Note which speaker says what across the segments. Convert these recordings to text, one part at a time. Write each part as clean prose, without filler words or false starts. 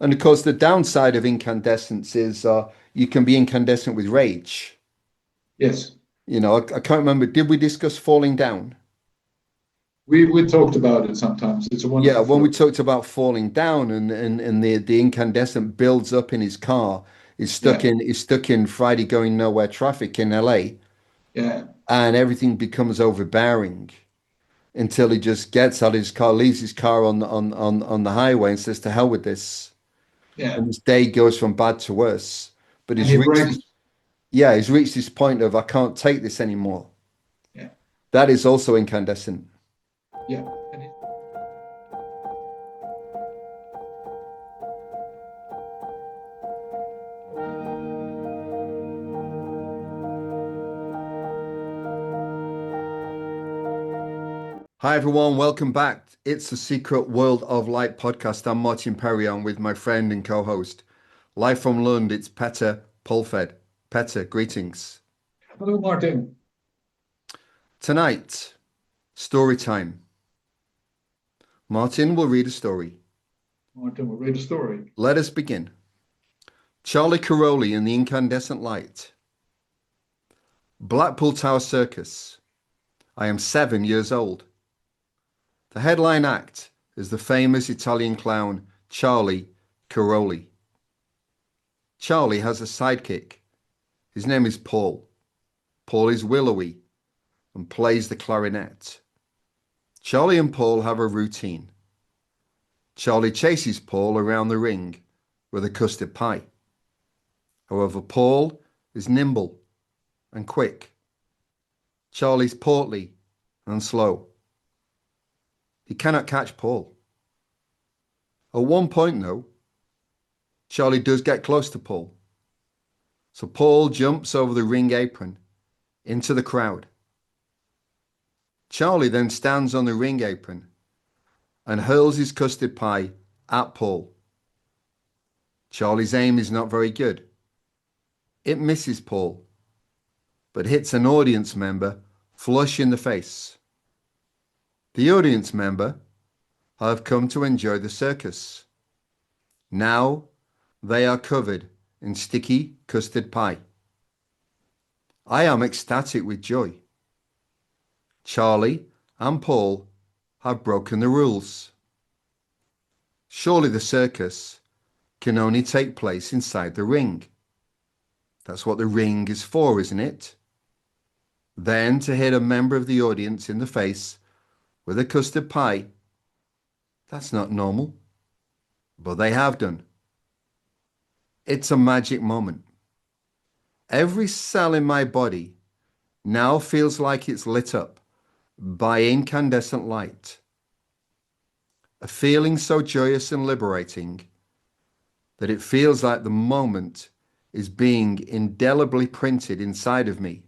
Speaker 1: And of course, the downside of incandescence is you can be incandescent with rage.
Speaker 2: Yes,
Speaker 1: I can't remember. Did we discuss falling down?
Speaker 2: we talked about it sometimes. It's a
Speaker 1: Yeah,
Speaker 2: wonderful
Speaker 1: when we
Speaker 2: film.
Speaker 1: talked about falling down and the incandescent builds up in his car,
Speaker 2: Yeah,
Speaker 1: he's stuck in Friday going nowhere traffic in LA,
Speaker 2: yeah,
Speaker 1: and everything becomes overbearing until he just gets out of his car, leaves his car on the highway and says to hell with this.
Speaker 2: yeah.
Speaker 1: And his day goes from bad to worse. But
Speaker 2: And he breaks.
Speaker 1: he's reached this point of I can't take this anymore.
Speaker 2: Yeah,
Speaker 1: That is also incandescent.
Speaker 2: yeah. And
Speaker 1: Hi everyone, welcome back. It's the Secret World of Light podcast. I'm Martin Perry. I'm with my friend and co-host. Live from Lund, it's Petter Pulfed. Petter, greetings.
Speaker 2: hello, Martin.
Speaker 1: Tonight, story time. Martin will read a story.
Speaker 2: Martin will read a story.
Speaker 1: Let us begin. Charlie Caroli and the Incandescent Light. Blackpool Tower Circus. I am 7 years old. The headline act is the famous Italian clown Charlie Caroli. Charlie has a sidekick. His name is Paul. Paul is willowy and plays the clarinet. Charlie and Paul have a routine. Charlie chases Paul around the ring with a custard pie. However, Paul is nimble and quick. Charlie's portly and slow. He cannot catch Paul. At one point, though, Charlie does get close to Paul. So Paul jumps over the ring apron into the crowd. Charlie then stands on the ring apron and hurls his custard pie at Paul. Charlie's aim is not very good. It misses Paul, but hits an audience member flush in the face. The audience member have come to enjoy the circus. Now they are covered in sticky custard pie. I am ecstatic with joy. Charlie and Paul have broken the rules. Surely the circus can only take place inside the ring. That's what the ring is for, isn't it? Then to hit a member of the audience in the face with a custard pie, that's not normal. But they have done. It's a magic moment. Every cell in my body now feels like it's lit up by incandescent light. A feeling so joyous and liberating that it feels like the moment is being indelibly printed inside of me,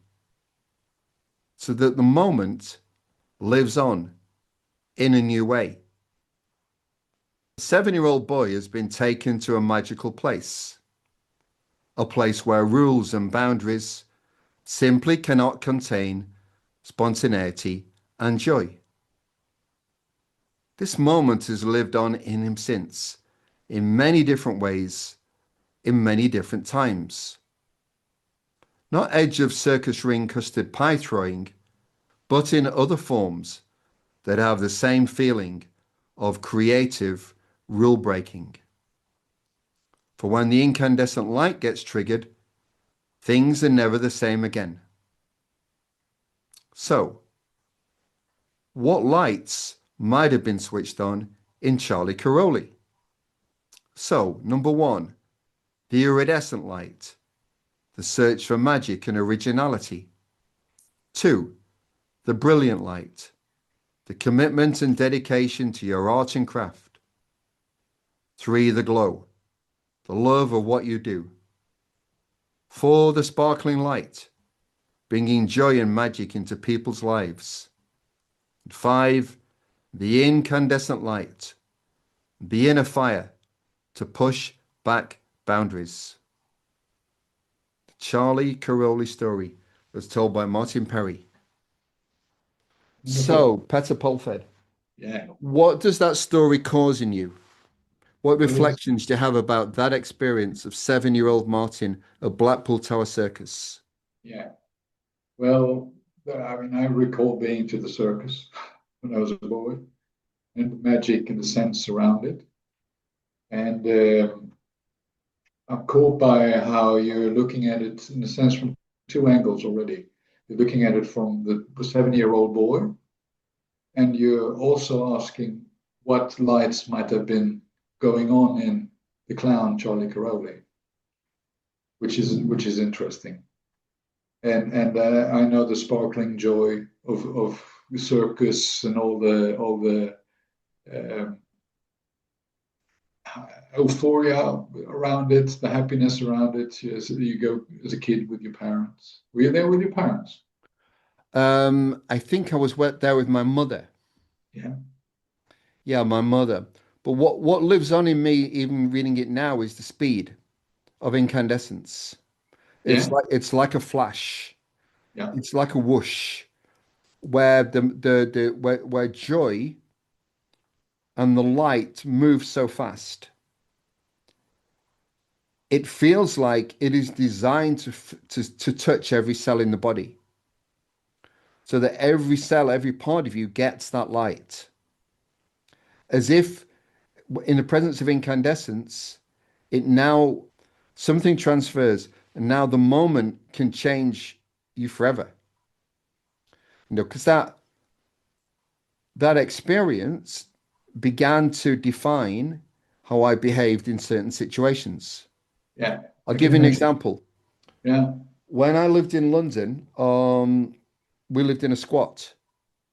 Speaker 1: so that the moment lives on in a new way. A 7-year-old boy has been taken to a magical place, a place where rules and boundaries simply cannot contain spontaneity and joy. This moment has lived on in him since, in many different ways, in many different times. Not edge of circus ring custard pie throwing, but in other forms that have the same feeling of creative rule breaking. For when the incandescent light gets triggered, things are never the same again. So, what lights might have been switched on in Charlie Caroli? So, number 1, the iridescent light, the search for magic and originality. 2, the brilliant light, the commitment and dedication to your art and craft. 3, the glow, the love of what you do. 4, the sparkling light, bringing joy and magic into people's lives. And 5, the incandescent light, the inner fire to push back boundaries. The Charlie Caroli story was told by Martin Perry.
Speaker 2: Wonderful.
Speaker 1: So, Petter Polfed,
Speaker 2: Yeah.
Speaker 1: what does that story cause in you? What
Speaker 2: Well, it's,
Speaker 1: reflections do you have about that experience of 7-year-old Martin at Blackpool Tower Circus?
Speaker 2: yeah. Well, I mean, I recall being to the circus when I was a boy, and the magic and the sense around it. And I'm caught by how you're looking at it in a sense from two angles already. You're looking at it from the 7-year-old boy, and you're also asking what lights might have been going on in the clown Charlie Caroli, which is interesting. And I know the sparkling joy of the circus and all the um, euphoria around it, the happiness around it. Yes, you go as a kid with your parents. Were you there with your parents?
Speaker 1: I think I was there with my mother.
Speaker 2: Yeah,
Speaker 1: Yeah, my mother. But what lives on in me, even reading it now, is the speed of incandescence.
Speaker 2: yeah,
Speaker 1: It's like a flash.
Speaker 2: yeah,
Speaker 1: It's like a whoosh, where where joy and the light move so fast. It feels like it is designed to touch every cell in the body, so that every cell, every part of you gets that light, as if in the presence of incandescence, it now something transfers, and now the moment can change you forever. Because that experience began to define how I behaved in certain situations.
Speaker 2: yeah.
Speaker 1: I'll
Speaker 2: I can
Speaker 1: give you an
Speaker 2: imagine.
Speaker 1: example.
Speaker 2: Yeah,
Speaker 1: When I lived in London, we lived in a squat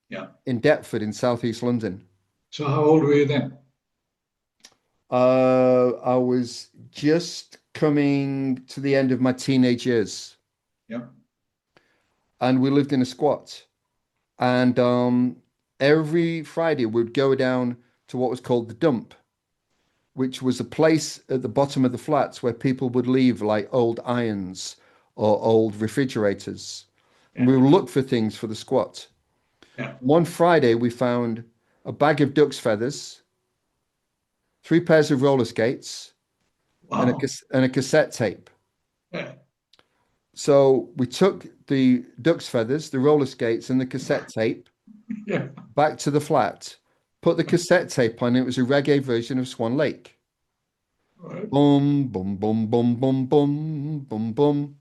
Speaker 2: yeah.
Speaker 1: in Deptford in southeast London.
Speaker 2: So how old were you then?
Speaker 1: I was just coming to the end of my teenage years,
Speaker 2: Yeah,
Speaker 1: and we lived in a squat. And every Friday we'd go down to what was called the dump, which was a place at the bottom of the flats where people would leave like old irons or old refrigerators. And
Speaker 2: yeah,
Speaker 1: we would look for things for the squat.
Speaker 2: yeah.
Speaker 1: One Friday we found a bag of duck's feathers, 3 pairs of roller skates, and
Speaker 2: Wow.
Speaker 1: and a cassette tape.
Speaker 2: Yeah,
Speaker 1: So we took the duck's feathers, the roller skates, and the cassette tape
Speaker 2: yeah.
Speaker 1: back to the flat, put the cassette tape on. It was a reggae version of Swan Lake.
Speaker 2: Right.
Speaker 1: Boom, boom, boom, boom, boom, boom, boom, boom.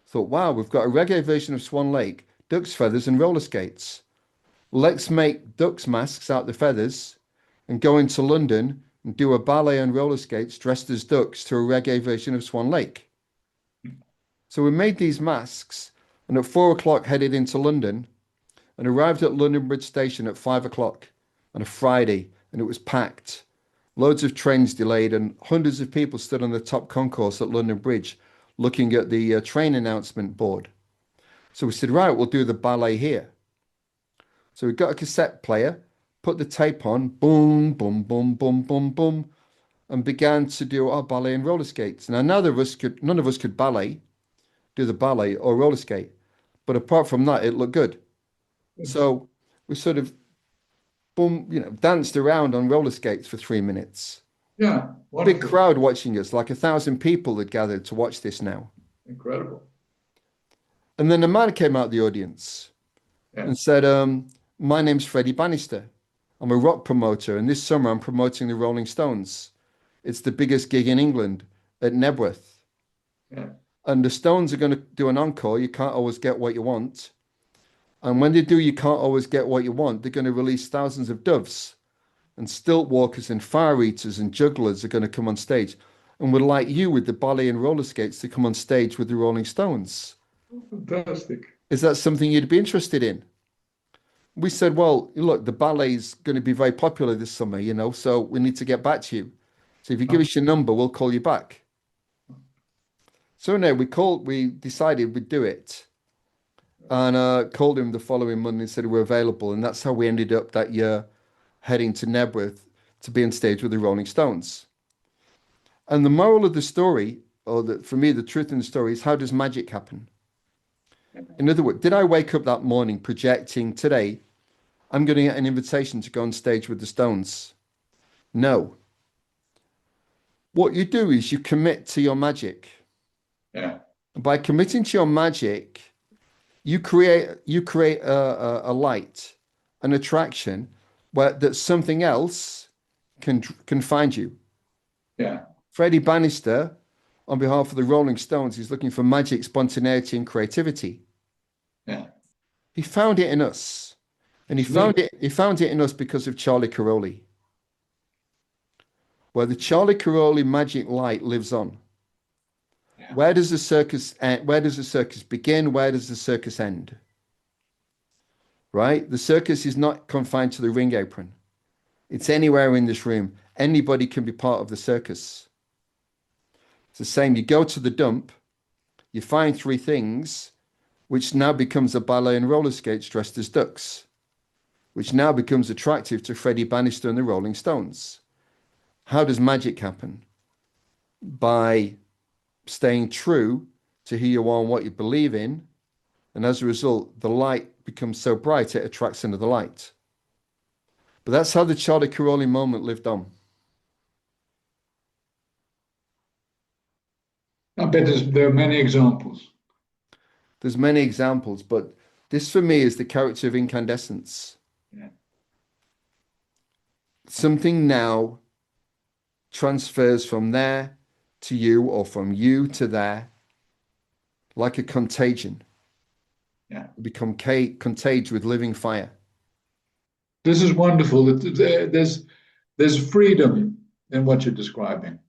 Speaker 1: Thought, wow, we've got a reggae version of Swan Lake, duck's feathers, and roller skates. Let's make duck's masks out the feathers and go into London and do a ballet on roller skates dressed as ducks to a reggae version of Swan Lake. So we made these masks and at 4 o'clock headed into London and arrived at London Bridge Station at 5 o'clock on a Friday, and it was packed. Loads of trains delayed, and hundreds of people stood on the top concourse at London Bridge looking at the train announcement board. So we said, right, we'll do the ballet here. So we got a cassette player, put the tape on, boom, boom, boom, boom, boom, boom, and began to do our ballet and roller skates. Now, none of us could do the ballet or roller skate, but apart from that, it looked good.
Speaker 2: It's,
Speaker 1: So we sort of boom, danced around on roller skates for 3 minutes.
Speaker 2: yeah,
Speaker 1: Big
Speaker 2: wonderful.
Speaker 1: crowd watching us, like 1,000 people had gathered to watch this now.
Speaker 2: Incredible.
Speaker 1: And then a man came out of the audience
Speaker 2: Yeah,
Speaker 1: and said, my name's Freddie Bannister. I'm a rock promoter, and this summer I'm promoting the Rolling Stones. It's the biggest gig in England at Nebworth.
Speaker 2: yeah.
Speaker 1: And the Stones are going to do an encore. You can't always get what you want. And when they do, you can't always get what you want. They're going to release thousands of doves, and stilt walkers and fire eaters and jugglers are going to come on stage. And would like you with the ballet and roller skates to come on stage with the Rolling Stones.
Speaker 2: Fantastic.
Speaker 1: Is that something you'd be interested in? We said, well, look, the ballet's going to be very popular this summer, so we need to get back to you. So if you give
Speaker 2: Oh,
Speaker 1: us your number, we'll call you back. So no, we decided we'd do it, and called him the following Monday and said we're available. And that's how we ended up that year heading to Nebworth to be on stage with the Rolling Stones. And the moral of the story, for me, the truth in the story is, how does magic happen? In other words, did I wake up that morning projecting today, I'm going to get an invitation to go on stage with the Stones? No. What you do is you commit to your magic.
Speaker 2: Yeah.
Speaker 1: And by committing to your magic, you create a light, an attraction where that something else can find you.
Speaker 2: Yeah.
Speaker 1: Freddie Bannister, on behalf of the Rolling Stones, is looking for magic, spontaneity, and creativity.
Speaker 2: Yeah.
Speaker 1: He found it in us. And he found
Speaker 2: Absolutely.
Speaker 1: it, he found it in us because of Charlie Caroli, where the Charlie Caroli magic light lives on.
Speaker 2: Yeah.
Speaker 1: Where does the circus end? Where does the circus begin? Where does the circus end? Right? The circus is not confined to the ring apron. It's anywhere in this room. Anybody can be part of the circus. It's the same. You go to the dump, you find three things, which now becomes a ballet and roller skates dressed as ducks, which now becomes attractive to Freddie Bannister and the Rolling Stones. How does magic happen? By staying true to who you are and what you believe in. And as a result, the light becomes so bright it attracts another light. But that's how the Charlie Caroli moment lived on.
Speaker 2: I bet there are many examples.
Speaker 1: There's many examples, but this for me is the character of incandescence.
Speaker 2: Yeah.
Speaker 1: Something now transfers from there to you or from you to there like a contagion.
Speaker 2: Yeah.
Speaker 1: You become contagious with living fire.
Speaker 2: This is wonderful. There's freedom in what you're describing.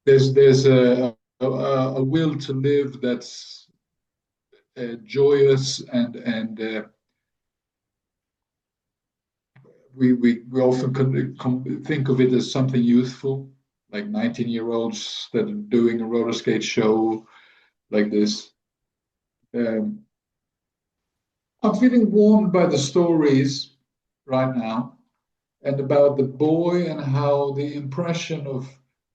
Speaker 2: There's a will to live that's joyous, and we often think of it as something youthful, like 19-year-olds that are doing a roller skate show like this. Um, I'm feeling warmed by the stories right now, and about the boy and how the impression of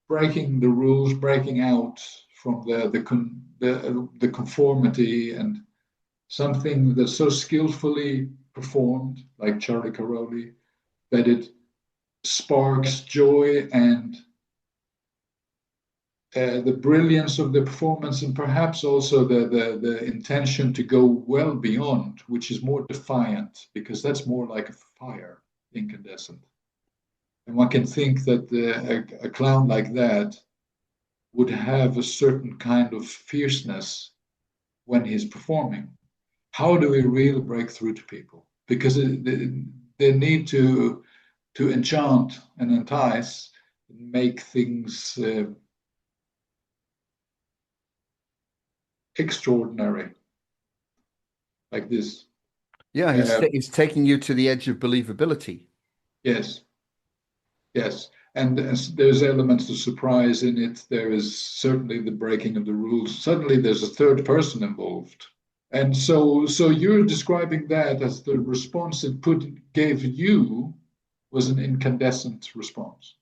Speaker 2: breaking the rules, breaking out from the conformity, and something that's so skillfully performed, like Charlie Caroli, that it sparks joy and the brilliance of the performance, and perhaps also the intention to go well beyond, which is more defiant, because that's more like a fire, incandescent. And one can think that a clown like that would have a certain kind of fierceness when he's performing. How do we really break through to people? Because they need to enchant and entice, make things extraordinary like this.
Speaker 1: Yeah,
Speaker 2: Uh,
Speaker 1: he's taking you to the edge of believability.
Speaker 2: yes, yes. And there's elements of surprise in it. There is certainly the breaking of the rules. Suddenly there's a third person involved. And so you're describing that as the response it gave you was an incandescent response.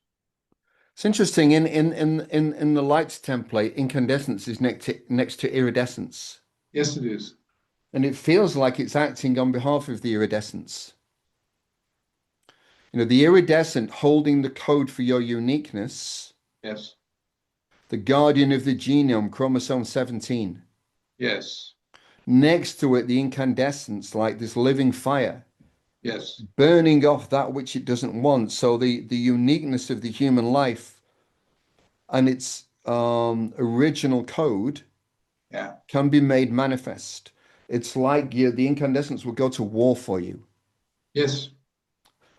Speaker 1: It's interesting in the lights template, incandescence is next to iridescence.
Speaker 2: Yes, it is.
Speaker 1: And it feels like it's acting on behalf of the iridescence. The iridescent holding the code for your uniqueness,
Speaker 2: Yes,
Speaker 1: the guardian of the genome, chromosome 17.
Speaker 2: yes,
Speaker 1: Next to it, the incandescence, like this living fire,
Speaker 2: yes,
Speaker 1: burning off that which it doesn't want. So the uniqueness of the human life and its original code
Speaker 2: yeah,
Speaker 1: can be made manifest. It's like the incandescence will go to war for you
Speaker 2: yes,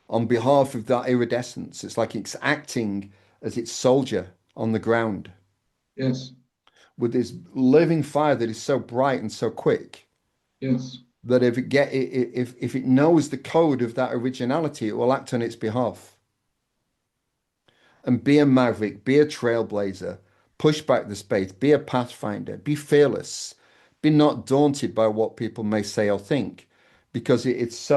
Speaker 1: on behalf of that iridescence. It's like it's acting as its soldier on the ground
Speaker 2: yes,
Speaker 1: with this living fire that is so bright and so quick
Speaker 2: yes.
Speaker 1: that if it knows the code of that originality, it will act on its behalf. And be a maverick, be a trailblazer, push back the space, be a pathfinder, be fearless, be not daunted by what people may say or think, because it's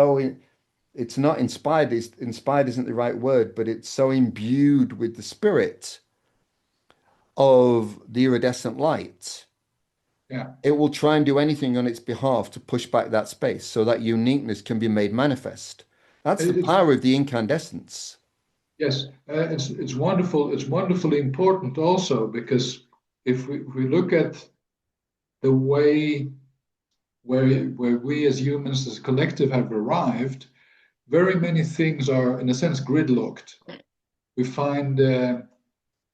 Speaker 1: not inspired. Inspired isn't the right word, but it's so imbued with the spirit of the iridescent light.
Speaker 2: Yeah.
Speaker 1: It will try and do anything on its behalf to push back that space so that uniqueness can be made manifest. That's the
Speaker 2: It's
Speaker 1: power of the incandescence.
Speaker 2: Yes, it's wonderful. It's wonderfully important also because if we look at the way where we as humans as a collective have arrived, very many things are in a sense gridlocked. We find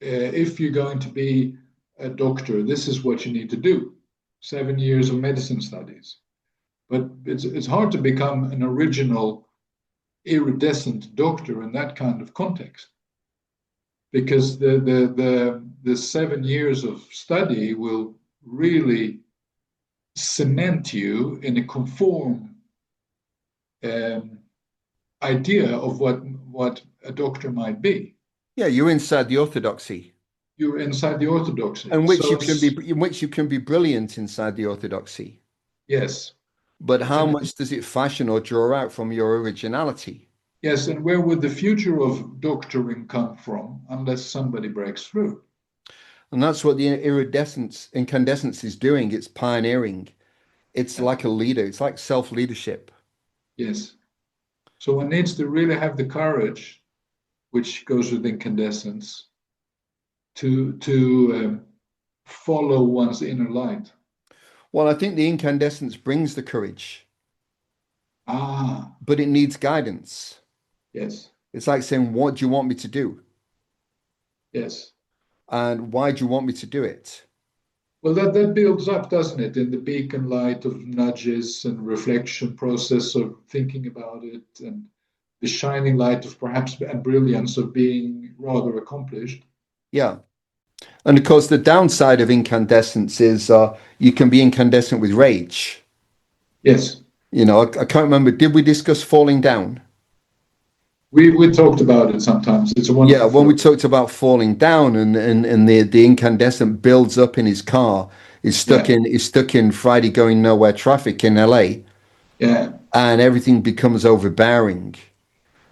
Speaker 2: if you're going to be a doctor, this is what you need to do. 7 years of medicine studies, but it's hard to become an original iridescent doctor in that kind of context because the 7 years of study will really cement you in a conform um, idea of what a doctor might be.
Speaker 1: Yeah, you're inside the orthodoxy,
Speaker 2: You're inside the orthodoxy.
Speaker 1: and which
Speaker 2: So
Speaker 1: you can be, in which you can be brilliant inside the orthodoxy.
Speaker 2: yes,
Speaker 1: But how
Speaker 2: and
Speaker 1: much does it fashion or draw out from your originality?
Speaker 2: yes, and where would the future of doctoring come from unless somebody breaks through?
Speaker 1: And that's what the incandescence is doing. It's pioneering. It's
Speaker 2: Yeah.
Speaker 1: like a leader. It's like self-leadership.
Speaker 2: Yes. So one needs to really have the courage, which goes with incandescence, to follow one's inner light.
Speaker 1: Well, I think the incandescence brings the courage,
Speaker 2: Ah,
Speaker 1: but it needs guidance.
Speaker 2: yes,
Speaker 1: It's like saying, what do you want me to do?
Speaker 2: yes.
Speaker 1: And why do you want me to do it?
Speaker 2: Well, that builds up, doesn't it, in the beacon light of nudges and reflection process of thinking about it, and the shining light of perhaps and brilliance of being rather accomplished.
Speaker 1: Yeah. And of course, the downside of incandescence is you can be incandescent with rage.
Speaker 2: Yes,
Speaker 1: You know, I can't remember. Did we discuss falling down?
Speaker 2: we talked about it sometimes. It's a
Speaker 1: Yeah,
Speaker 2: wonderful
Speaker 1: when we
Speaker 2: film.
Speaker 1: talked about falling down and the incandescent builds up in his car,
Speaker 2: Yeah,
Speaker 1: is stuck in Friday going nowhere traffic in LA,
Speaker 2: yeah,
Speaker 1: and everything becomes overbearing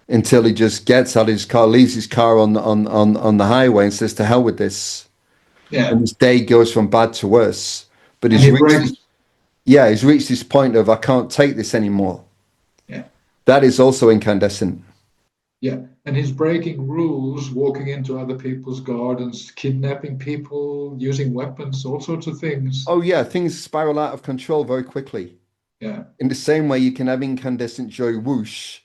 Speaker 1: until he just gets out of his car, leaves his car on the highway and says to hell with this. And
Speaker 2: yeah.
Speaker 1: his day goes from bad to worse. But
Speaker 2: And
Speaker 1: he's
Speaker 2: he
Speaker 1: reached
Speaker 2: breaks.
Speaker 1: this, yeah, he's reached this point of I can't take this anymore.
Speaker 2: Yeah,
Speaker 1: That is also incandescent.
Speaker 2: yeah. And he's breaking rules, walking into other people's gardens, kidnapping people, using weapons, all sorts of things.
Speaker 1: Oh yeah, things spiral out of control very quickly.
Speaker 2: Yeah,
Speaker 1: In the same way you can have incandescent joy whoosh,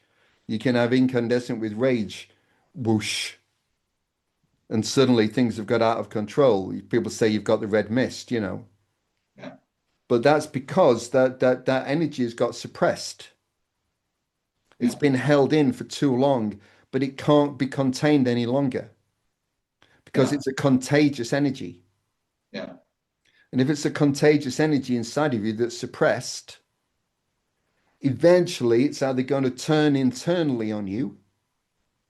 Speaker 1: you can have incandescent with rage whoosh, and suddenly things have got out of control. People say you've got the red mist, you know.
Speaker 2: yeah,
Speaker 1: But that's because that energy has got suppressed. It's
Speaker 2: yeah,
Speaker 1: been held in for too long, but it can't be contained any longer because
Speaker 2: yeah,
Speaker 1: it's a contagious energy.
Speaker 2: yeah,
Speaker 1: And if it's a contagious energy inside of you that's suppressed, eventually it's either going to turn internally on you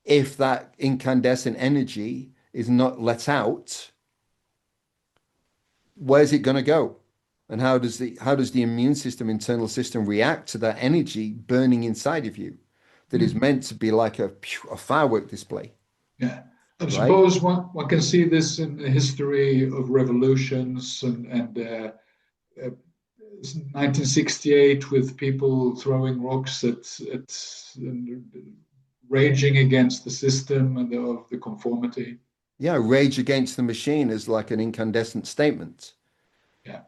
Speaker 1: if that incandescent energy is not let out. Where's it going to go? And how does the immune system, internal system react to that energy burning inside of you that is
Speaker 2: mm,
Speaker 1: meant to be like a firework display,
Speaker 2: yeah. I
Speaker 1: right?
Speaker 2: suppose one can see this in the history of revolutions and 1968 with people throwing rocks at and raging against the system and of the conformity.
Speaker 1: Yeah, rage against the machine is like an incandescent statement.
Speaker 2: Yeah,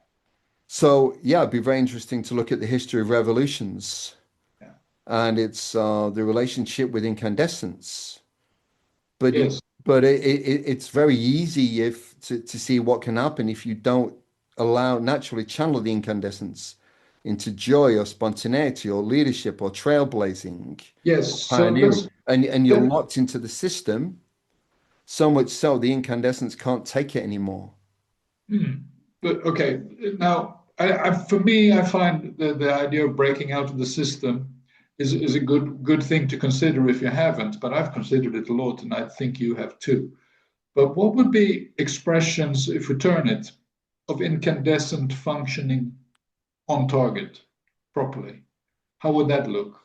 Speaker 1: So yeah, it'd be very interesting to look at the history of revolutions
Speaker 2: yeah,
Speaker 1: and its the relationship with incandescence. But
Speaker 2: yes,
Speaker 1: it's very easy if to see what can happen if you don't allow naturally channel the incandescence into joy or spontaneity or leadership or trailblazing or
Speaker 2: yes. So
Speaker 1: pioneering, and you're
Speaker 2: that,
Speaker 1: locked into the system so much so the incandescence can't take it anymore.
Speaker 2: hmm. But okay. Now, for me, I find the idea of breaking out of the system is a good thing to consider if you haven't. But I've considered it a lot, and I think you have too. But what would be expressions, if we turn it, of incandescent functioning on target properly? How would that look?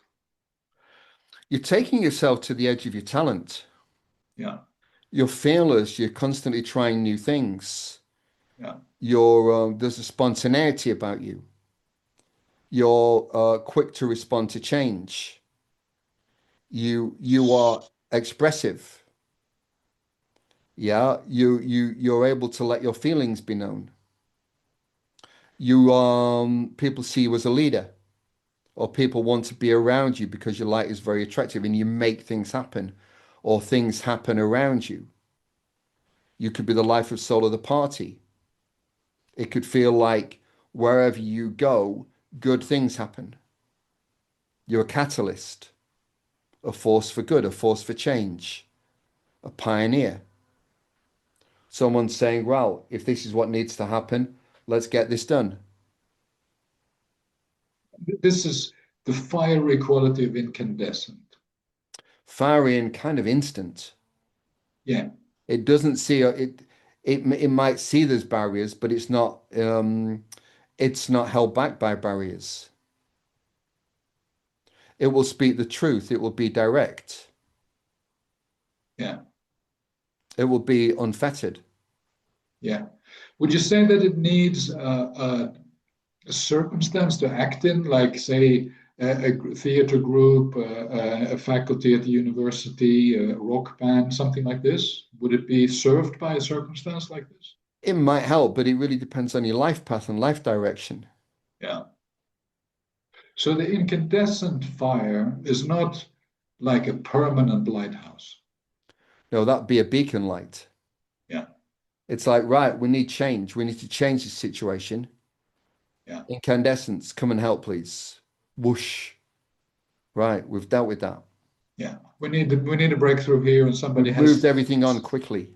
Speaker 1: You're taking yourself to the edge of your talent.
Speaker 2: Yeah,
Speaker 1: You're fearless. You're constantly trying new things.
Speaker 2: yeah.
Speaker 1: There's a spontaneity about you. You're quick to respond to change. You are expressive. Yeah, you're able to let your feelings be known. You people see you as a leader, or people want to be around you because your light is very attractive and you make things happen, or things happen around you. You could be the life of soul of the party. It could feel like wherever you go, good things happen. You're a catalyst, a force for good, a force for change, a pioneer. Someone saying, well, if this is what needs to happen, let's get this done.
Speaker 2: This is the fiery quality of incandescent.
Speaker 1: Fiery and kind of instant.
Speaker 2: Yeah,
Speaker 1: It doesn't see it might see there's barriers, but it's not held back by barriers. It will speak the truth. It will be direct.
Speaker 2: yeah,
Speaker 1: It will be unfettered.
Speaker 2: yeah. Would you say that it needs a circumstance to act in, like, say, a theater group, a faculty at the university, a rock band, something like this? Would it be served by a circumstance like this?
Speaker 1: It might help, but it really depends on your life path and life direction.
Speaker 2: Yeah. So the incandescent fire is not like a permanent lighthouse.
Speaker 1: No, that'd be a beacon light.
Speaker 2: Yeah,
Speaker 1: It's like, right, we need change. We need to change this situation.
Speaker 2: yeah,
Speaker 1: Incandescence, come and help, please. Whoosh. Right, we've dealt with that.
Speaker 2: yeah. We need a breakthrough here, and somebody
Speaker 1: We've moved
Speaker 2: has
Speaker 1: everything on quickly.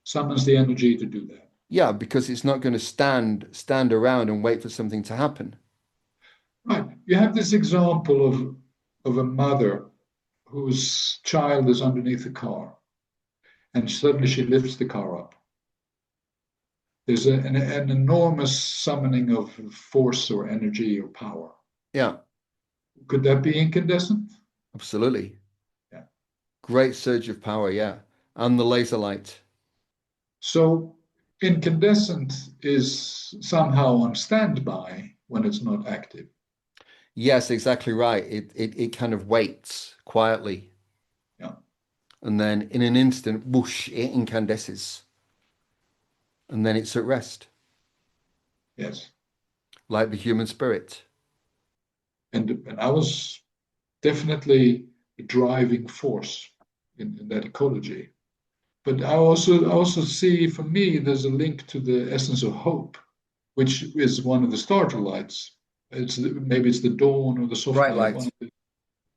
Speaker 2: summons the energy to do that.
Speaker 1: Yeah, because it's not going to stand around and wait for something to happen.
Speaker 2: Right. You have this example of a mother whose child is underneath the car, and suddenly she lifts the car up. There's an enormous summoning of force or energy or power.
Speaker 1: Yeah,
Speaker 2: Could that be incandescent?
Speaker 1: absolutely.
Speaker 2: Yeah.
Speaker 1: Great surge of power, yeah. And the laser light.
Speaker 2: So incandescent is somehow on standby when it's not active.
Speaker 1: Yes, exactly right. It kind of waits quietly.
Speaker 2: Yeah.
Speaker 1: And then in an instant, whoosh, it incandesces. And then it's at rest,
Speaker 2: Yes.
Speaker 1: like the human spirit.
Speaker 2: And I was definitely a driving force in that ecology. But I also see, for me, there's a link to the essence of hope, which is one of the starter lights. Maybe it's the dawn or the soft
Speaker 1: Bright
Speaker 2: night,
Speaker 1: light.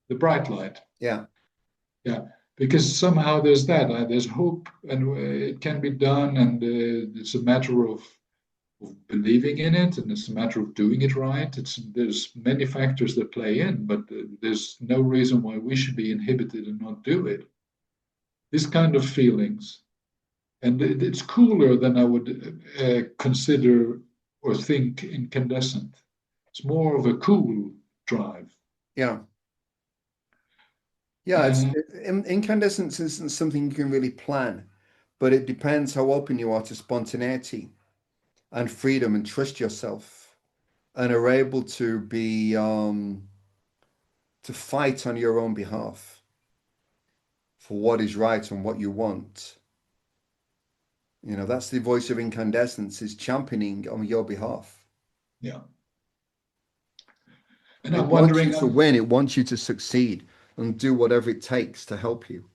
Speaker 2: the bright light.
Speaker 1: Yeah.
Speaker 2: Yeah, because somehow there's that. There's hope, and it can be done, and it's a matter of believing in it, and it's a matter of doing it right. There's many factors that play in, but there's no reason why we should be inhibited and not do it. This kind of feelings, and it's cooler than I would consider or think incandescent. It's more of a cool drive.
Speaker 1: Yeah. Yeah,
Speaker 2: Uh,
Speaker 1: incandescence isn't something you can really plan, but it depends how open you are to spontaneity and freedom and trust yourself and are able to be to fight on your own behalf for what is right and what you want. You know, that's the voice of incandescence is championing on your behalf.
Speaker 2: yeah, and
Speaker 1: It
Speaker 2: I'm
Speaker 1: wants you
Speaker 2: wondering,
Speaker 1: to win, it wants you to succeed and do whatever it takes to help you.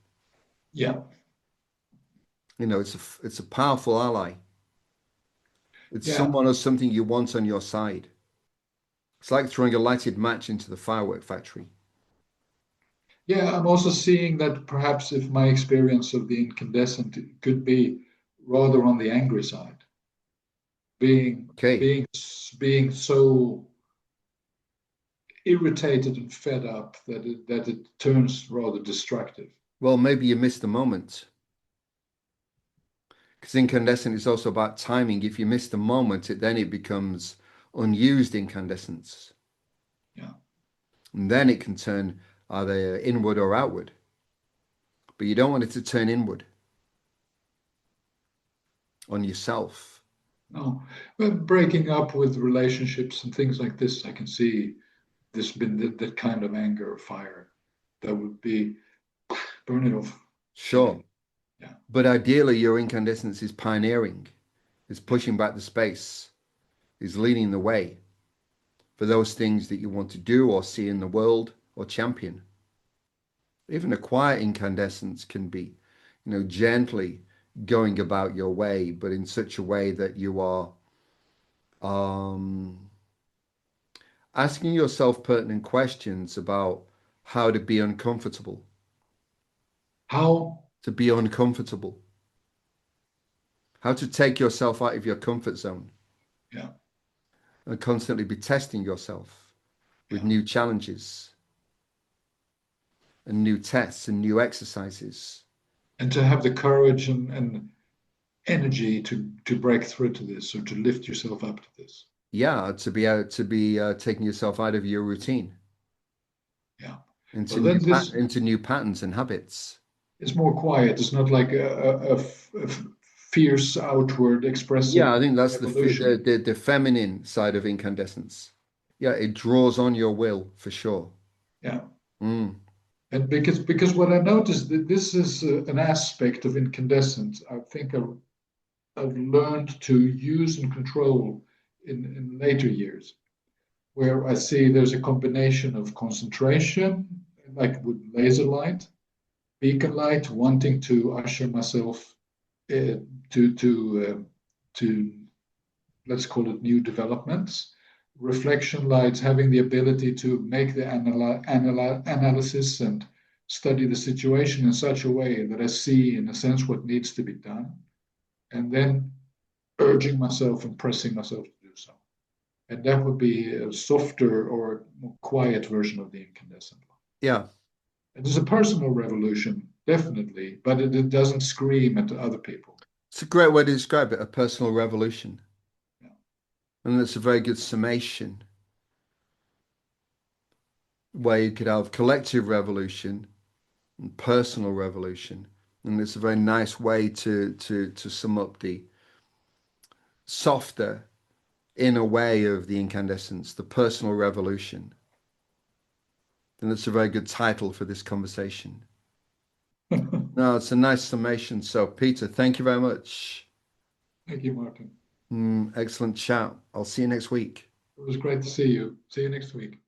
Speaker 2: yeah,
Speaker 1: You know, it's a powerful ally. It's
Speaker 2: yeah,
Speaker 1: someone or something you want on your side. It's like throwing a lighted match into the firework factory.
Speaker 2: yeah. I'm also seeing that perhaps if my experience of the incandescent could be rather on the angry side, being
Speaker 1: Okay.
Speaker 2: being being so irritated and fed up that it turns rather destructive.
Speaker 1: Well, maybe you missed the moment. Because incandescent is also about timing. If you miss the moment, then it becomes unused incandescence.
Speaker 2: Yeah.
Speaker 1: And then it can turn either inward or outward. But you don't want it to turn inward on yourself.
Speaker 2: No, but breaking up with relationships and things like this, I can see this been that kind of anger or fire that would be burn it off.
Speaker 1: Sure.
Speaker 2: Killing. Yeah.
Speaker 1: But ideally, your incandescence is pioneering, is
Speaker 2: Yeah.
Speaker 1: pushing back the space, is leading the way for those things that you want to do or see in the world or champion. Even a quiet incandescence can be, gently going about your way, but in such a way that you are um, asking yourself pertinent questions about how to be uncomfortable,
Speaker 2: How?
Speaker 1: to be uncomfortable, how to take yourself out of your comfort zone
Speaker 2: Yeah.
Speaker 1: and constantly be testing yourself with
Speaker 2: Yeah.
Speaker 1: new challenges and new tests and new exercises.
Speaker 2: And to have the courage and energy to break through to this or to lift yourself up to this.
Speaker 1: Yeah, to be able to be taking yourself out of your routine
Speaker 2: Yeah.
Speaker 1: into
Speaker 2: Well, then this
Speaker 1: into new patterns and habits.
Speaker 2: is more quiet. It's not like a fierce outward
Speaker 1: Yeah,
Speaker 2: expressive
Speaker 1: I think that's
Speaker 2: revolution.
Speaker 1: the feminine side of incandescence. Yeah, it draws on your will for sure.
Speaker 2: Yeah.
Speaker 1: Mm.
Speaker 2: And because what I noticed that this is an aspect of incandescence, I think I've learned to use and control in later years, where I see there's a combination of concentration, like with laser light, beacon light, wanting to usher myself to let's call it new developments. Reflection lights having the ability to make the analysis and study the situation in such a way that I see, in a sense, what needs to be done, and then urging myself and pressing myself to do so. And that would be a softer or more quiet version of the incandescent light.
Speaker 1: Yeah,
Speaker 2: It is a personal revolution, definitely, but it doesn't scream at other people.
Speaker 1: it's a great way to describe it, a personal revolution.
Speaker 2: Yeah.
Speaker 1: And that's a very good summation where you could have collective revolution and personal revolution. And it's a very nice way to sum up the softer inner way of the incandescence, the personal revolution. And that's a very good title for this conversation. No, it's a nice summation. So, Peter, thank you very much.
Speaker 2: Thank you, Martin.
Speaker 1: Excellent chat. I'll see you next week.
Speaker 2: It was great to see you. See you next week.